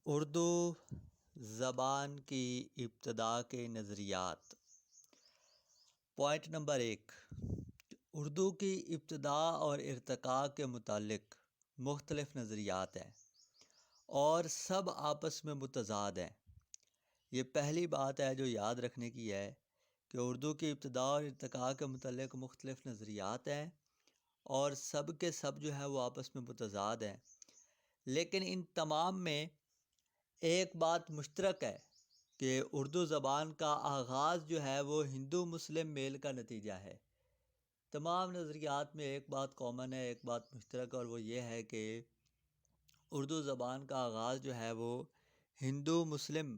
اردو زبان کی ابتدا کے نظریات۔ پوائنٹ نمبر 1، اردو کی ابتدا اور ارتقاء کے متعلق مختلف نظریات ہیں اور سب آپس میں متضاد ہیں۔ یہ پہلی بات ہے جو یاد رکھنے کی ہے کہ اردو کی ابتدا اور ارتقاء کے متعلق مختلف نظریات ہیں اور سب کے سب جو ہے وہ آپس میں متضاد ہیں، لیکن ان تمام میں ایک بات مشترک ہے کہ اردو زبان کا آغاز جو ہے وہ ہندو مسلم میل کا نتیجہ ہے۔ تمام نظریات میں ایک بات کامن ہے، ایک بات مشترک ہے، اور وہ یہ ہے کہ اردو زبان کا آغاز جو ہے وہ ہندو مسلم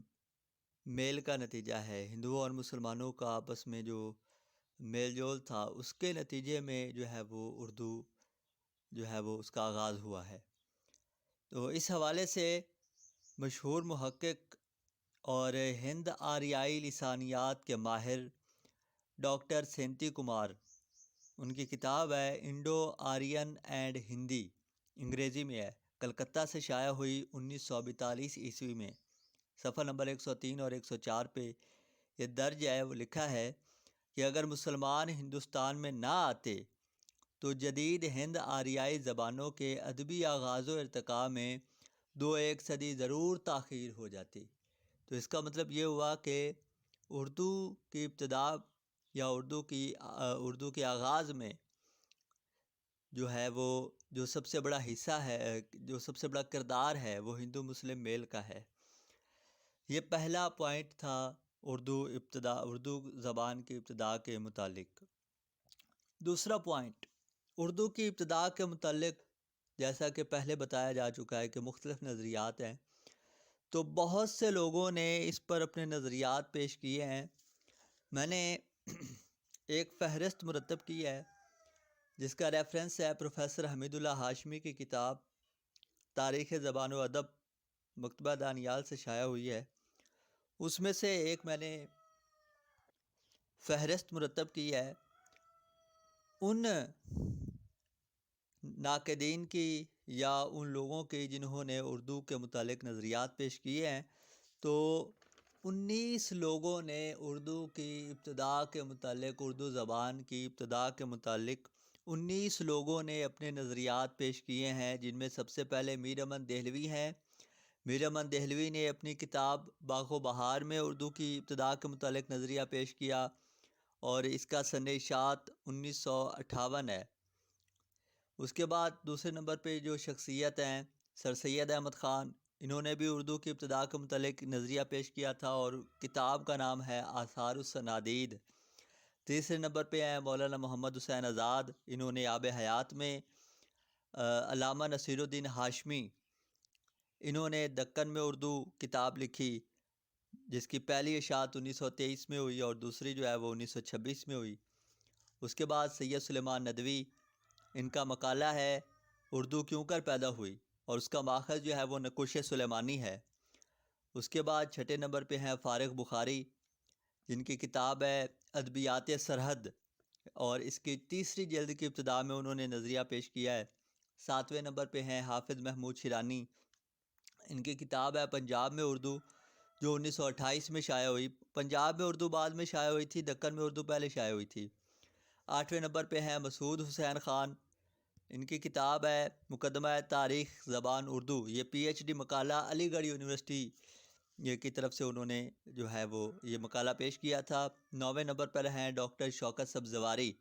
میل کا نتیجہ ہے۔ ہندوؤں اور مسلمانوں کا آپس میں جو میل جول تھا اس کے نتیجے میں جو ہے وہ اردو جو ہے وہ اس کا آغاز ہوا ہے۔ تو اس حوالے سے مشہور محقق اور ہند آریائی لسانیات کے ماہر ڈاکٹر سینتی کمار، ان کی کتاب ہے انڈو آرین اینڈ ہندی، انگریزی میں ہے، کلکتہ سے شائع ہوئی 1942 عیسوی میں، صفحہ نمبر 103 اور 104 پہ یہ درج ہے۔ وہ لکھا ہے کہ اگر مسلمان ہندوستان میں نہ آتے تو جدید ہند آریائی زبانوں کے ادبی آغاز و ارتقاء میں 2-1 صدی ضرور تاخیر ہو جاتی۔ تو اس کا مطلب یہ ہوا کہ اردو کی ابتدا یا اردو کے آغاز میں جو ہے وہ جو سب سے بڑا حصہ ہے، جو سب سے بڑا کردار ہے، وہ ہندو مسلم میل کا ہے۔ یہ پہلا پوائنٹ تھا اردو زبان کی ابتدا کے متعلق۔ دوسرا پوائنٹ، اردو کی ابتدا کے متعلق جیسا کہ پہلے بتایا جا چکا ہے کہ مختلف نظریات ہیں، تو بہت سے لوگوں نے اس پر اپنے نظریات پیش کیے ہیں۔ میں نے ایک فہرست مرتب کی ہے جس کا ریفرنس ہے پروفیسر حمید اللہ ہاشمی کی کتاب تاریخ زبان و ادب، مکتبہ دانیال سے شائع ہوئی ہے۔ اس میں سے ایک میں نے فہرست مرتب کی ہے ان ناقدین کی یا ان لوگوں کی جنہوں نے اردو کے متعلق نظریات پیش کیے ہیں۔ تو 19 لوگوں نے اردو کی ابتدا کے متعلق، اردو زبان کی ابتدا کے متعلق 19 لوگوں نے اپنے نظریات پیش کیے ہیں، جن میں سب سے پہلے میر امن دہلوی ہیں۔ میر امن دہلوی نے اپنی کتاب باغ و بہار میں اردو کی ابتدا کے متعلق نظریہ پیش کیا اور اس کا سنِ اشاعت 1958 ہے۔ اس کے بعد دوسرے نمبر پہ جو شخصیت ہیں سر سید احمد خان، انہوں نے بھی اردو کی ابتدا کے متعلق نظریہ پیش کیا تھا اور کتاب کا نام ہے آثار الصنادید۔ تیسرے نمبر پہ ہیں مولانا محمد حسین آزاد، انہوں نے آب حیات میں علامہ نصیر الدین ہاشمی، انہوں نے دکن میں اردو کتاب لکھی جس کی پہلی اشاعت 1923 میں ہوئی اور دوسری جو ہے وہ 1926 میں ہوئی۔ اس کے بعد سید سلیمان ندوی، ان کا مقالہ ہے اردو کیوں کر پیدا ہوئی اور اس کا ماخذ جو ہے وہ نقوش سلیمانی ہے۔ اس کے بعد چھٹے نمبر پہ ہیں فارغ بخاری، جن کی کتاب ہے ادبیات سرحد اور اس کی تیسری جلد کی ابتدا میں انہوں نے نظریہ پیش کیا ہے۔ ساتویں نمبر پہ ہیں حافظ محمود شیرانی، ان کی کتاب ہے پنجاب میں اردو، جو 1928 میں شائع ہوئی۔ پنجاب میں اردو بعد میں شائع ہوئی تھی، دکن میں اردو پہلے شائع ہوئی تھی۔ 8ویں نمبر پہ ہیں مسعود حسین خان، ان کی کتاب ہے مقدمہ تاریخ زبان اردو، یہ پی ایچ ڈی مقالہ علی گڑھ یونیورسٹی کی طرف سے انہوں نے جو ہے وہ یہ مقالہ پیش کیا تھا۔ 9ویں نمبر پر ہیں ڈاکٹر شوکت سبزواری،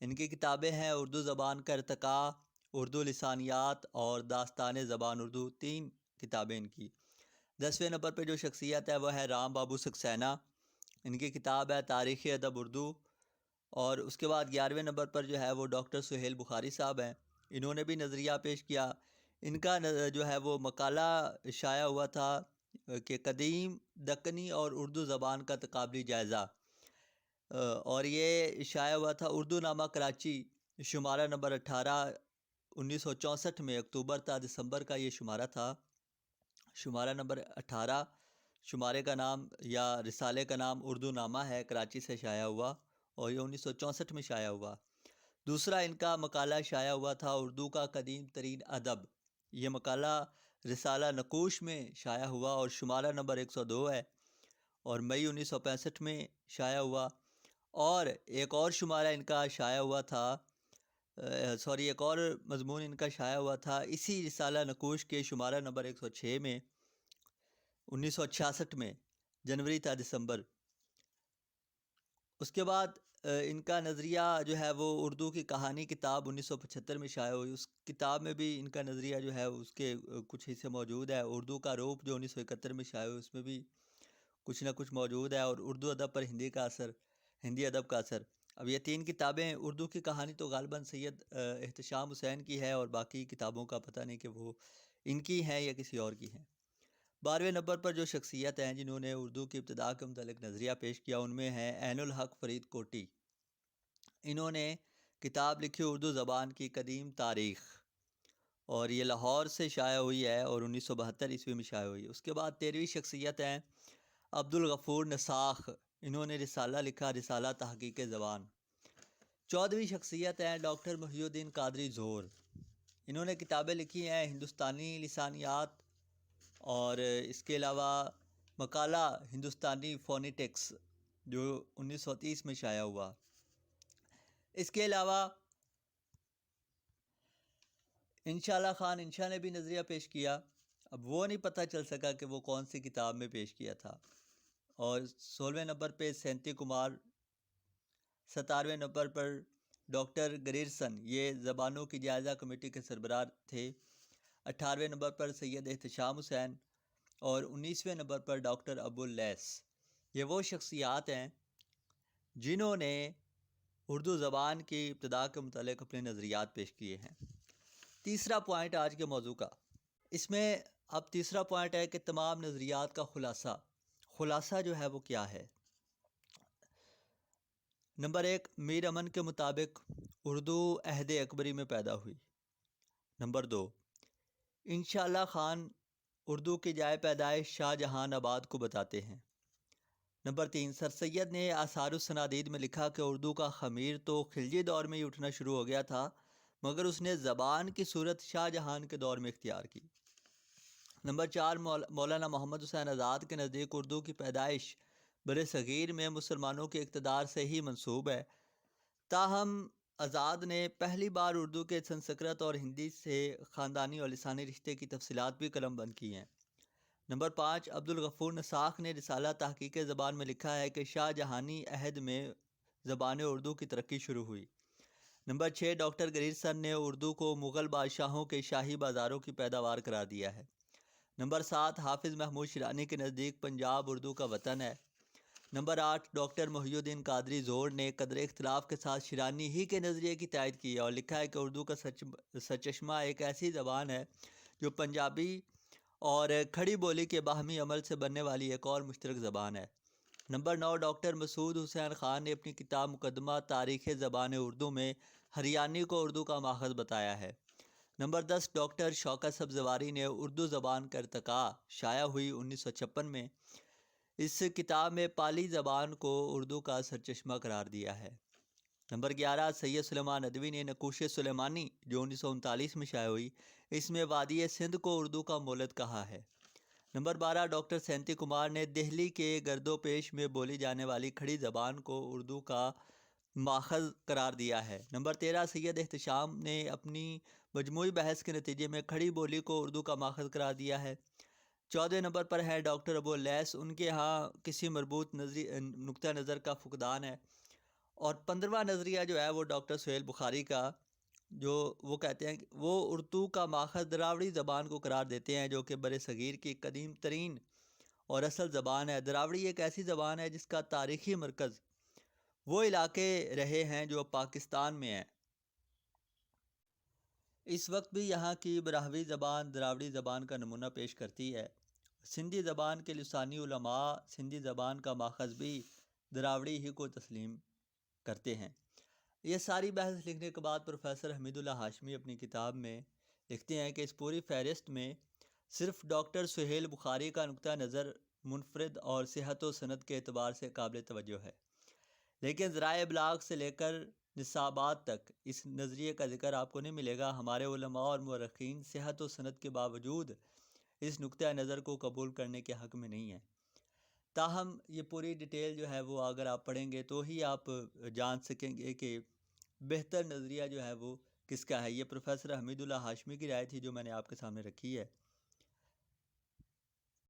ان کی کتابیں ہیں اردو زبان کا ارتقاء، اردو لسانیات اور داستان زبان اردو، 3 کتابیں ان کی۔ 10ویں نمبر پہ جو شخصیت ہے وہ ہے رام بابو سکسینہ، ان کی کتاب ہے تاریخ ادب اردو۔ اور اس کے بعد 11ویں نمبر پر جو ہے وہ ڈاکٹر سہیل بخاری صاحب ہیں، انہوں نے بھی نظریہ پیش کیا۔ ان کا جو ہے وہ مقالہ شائع ہوا تھا کہ قدیم دکنی اور اردو زبان کا تقابلی جائزہ، اور یہ شائع ہوا تھا اردو نامہ کراچی، شمارہ نمبر 18، 1964 میں، اکتوبر تا دسمبر کا یہ شمارہ تھا، شمارہ نمبر 18، شمارے کا نام یا رسالے کا نام اردو نامہ ہے، کراچی سے شائع ہوا اور یہ 1964 میں شائع ہوا۔ دوسرا ان کا مقالہ شائع ہوا تھا اردو کا قدیم ترین ادب، یہ مقالہ رسالہ نقوش میں شائع ہوا اور شمارہ نمبر 102 ہے، اور مئی 1965 میں شائع ہوا۔ اور ایک اور شمارہ ان کا شائع ہوا تھا، ایک اور مضمون ان کا شائع ہوا تھا اسی رسالہ نقوش کے شمارہ نمبر 106 میں 1966 میں، جنوری تا دسمبر۔ اس کے بعد ان کا نظریہ جو ہے وہ اردو کی کہانی کتاب 1975 میں شائع ہوئی۔ اس کتاب میں بھی ان کا نظریہ جو ہے اس کے کچھ حصے موجود ہے۔ اردو کا روپ جو 1971 میں شائع ہوئی، اس میں بھی کچھ نہ کچھ موجود ہے، اور اردو ادب پر ہندی ادب کا اثر۔ اب یہ 3 کتابیں، اردو کی کہانی تو غالباً سید احتشام حسین کی ہے، اور باقی کتابوں کا پتہ نہیں کہ وہ ان کی ہیں یا کسی اور کی ہیں۔ 12ویں نمبر پر جو شخصیت ہیں جنہوں نے اردو کی ابتدا کے متعلق نظریہ پیش کیا، ان میں ہیں عین الحق فرید کوٹی۔ انہوں نے کتاب لکھی اردو زبان کی قدیم تاریخ، اور یہ لاہور سے شائع ہوئی ہے اور 1972 عیسوی میں شائع ہوئی۔ اس کے بعد 13ویں شخصیت ہیں عبدالغفور نساخ۔ انہوں نے رسالہ لکھا، رسالہ تحقیق زبان۔ 14ویں شخصیت ہیں ڈاکٹر محی الدین قادری زور۔ انہوں نے کتابیں لکھی ہیں ہندوستانی لسانیات، اور اس کے علاوہ مقالہ ہندوستانی فونیٹکس جو 1930 میں شائع ہوا۔ اس کے علاوہ انشاءاللہ خان انشا نے بھی نظریہ پیش کیا، اب وہ نہیں پتہ چل سکا کہ وہ کون سی کتاب میں پیش کیا تھا۔ اور 16ویں نمبر پہ سینتی کمار، 17ویں نمبر پر ڈاکٹر گریرسن، یہ زبانوں کی جائزہ کمیٹی کے سربراہ تھے۔ 18ویں نمبر پر سید احتشام حسین، اور 19ویں نمبر پر ڈاکٹر ابو اللیث۔ یہ وہ شخصیات ہیں جنہوں نے اردو زبان کی ابتدا کے متعلق اپنے نظریات پیش کیے ہیں۔ تیسرا پوائنٹ آج کے موضوع کا، اس میں اب تیسرا پوائنٹ ہے کہ تمام نظریات کا خلاصہ جو ہے وہ کیا ہے۔ نمبر 1، میر امن کے مطابق اردو عہد اکبری میں پیدا ہوئی۔ نمبر 2، انشاءاللہ خان اردو کی جائے پیدائش شاہ جہان آباد کو بتاتے ہیں۔ نمبر 3، سر سید نے آثار السنادید میں لکھا کہ اردو کا خمیر تو خلجی دور میں ہی اٹھنا شروع ہو گیا تھا، مگر اس نے زبان کی صورت شاہ جہان کے دور میں اختیار کی۔ نمبر 4، مولانا محمد حسین آزاد کے نزدیک اردو کی پیدائش بر صغیر میں مسلمانوں کے اقتدار سے ہی منسوب ہے، تاہم آزاد نے پہلی بار اردو کے سنسکرت اور ہندی سے خاندانی اور لسانی رشتے کی تفصیلات بھی قلم بند کی ہیں۔ نمبر 5، عبدالغفور نساخ نے رسالہ تحقیق زبان میں لکھا ہے کہ شاہ جہانی عہد میں زبان اردو کی ترقی شروع ہوئی۔ نمبر 6، ڈاکٹر گریرسن نے اردو کو مغل بادشاہوں کے شاہی بازاروں کی پیداوار قرار دیا ہے۔ نمبر 7، حافظ محمود شیرانی کے نزدیک پنجاب اردو کا وطن ہے۔ نمبر 8، ڈاکٹر محی الدین قادری زور نے قدر اختلاف کے ساتھ شیرانی ہی کے نظریے کی تائید کی ہے اور لکھا ہے کہ اردو کا سرچشمہ ایک ایسی زبان ہے جو پنجابی اور کھڑی بولی کے باہمی عمل سے بننے والی ایک اور مشترک زبان ہے۔ نمبر 9، ڈاکٹر مسعود حسین خان نے اپنی کتاب مقدمہ تاریخ زبان اردو میں ہریانی کو اردو کا ماخذ بتایا ہے۔ نمبر 10، ڈاکٹر شوکت سبزواری نے اردو زبان کا ارتقاء شائع ہوئی 1956 میں، اس کتاب میں پالی زبان کو اردو کا سرچشمہ قرار دیا ہے۔ نمبر 11، سید سلیمان ندوی نے نقوش سلیمانی جو 1939 میں شائع ہوئی، اس میں وادی سندھ کو اردو کا مولد کہا ہے۔ نمبر 12، ڈاکٹر سینتی کمار نے دہلی کے گرد و پیش میں بولی جانے والی کھڑی زبان کو اردو کا ماخذ قرار دیا ہے۔ نمبر 13، سید احتشام نے اپنی مجموعی بحث کے نتیجے میں کھڑی بولی کو اردو کا ماخذ قرار دیا ہے۔ 14ویں نمبر پر ہے ڈاکٹر ابو اللیث، ان کے ہاں کسی مربوط نقطہ نظر کا فقدان ہے۔ اور 15واں نظریہ جو ہے وہ ڈاکٹر سہیل بخاری کا، جو وہ کہتے ہیں کہ وہ اردو کا ماخذ دراوڑی زبان کو قرار دیتے ہیں جو کہ بر صغیر کی قدیم ترین اور اصل زبان ہے۔ دراوڑی ایک ایسی زبان ہے جس کا تاریخی مرکز وہ علاقے رہے ہیں جو پاکستان میں ہیں۔ اس وقت بھی یہاں کی براہوی زبان دراوڑی زبان کا نمونہ پیش کرتی ہے۔ سندھی زبان کے لسانی علماء سندھی زبان کا ماخذ بھی دراوڑی ہی کو تسلیم کرتے ہیں۔ یہ ساری بحث لکھنے کے بعد پروفیسر حمید اللہ ہاشمی اپنی کتاب میں لکھتے ہیں کہ اس پوری فہرست میں صرف ڈاکٹر سہیل بخاری کا نقطہ نظر منفرد اور صحت و سند کے اعتبار سے قابل توجہ ہے، لیکن ذرائع ابلاغ سے لے کر نصابات تک اس نظریے کا ذکر آپ کو نہیں ملے گا۔ ہمارے علماء اور مورخین صحت و سند کے باوجود اس نقطہ نظر کو قبول کرنے کے حق میں نہیں ہے۔ تاہم یہ پوری ڈیٹیل جو ہے وہ اگر آپ پڑھیں گے تو ہی آپ جان سکیں گے کہ بہتر نظریہ جو ہے وہ کس کا ہے۔ یہ پروفیسر حمید اللہ ہاشمی کی رائے تھی جو میں نے آپ کے سامنے رکھی ہے۔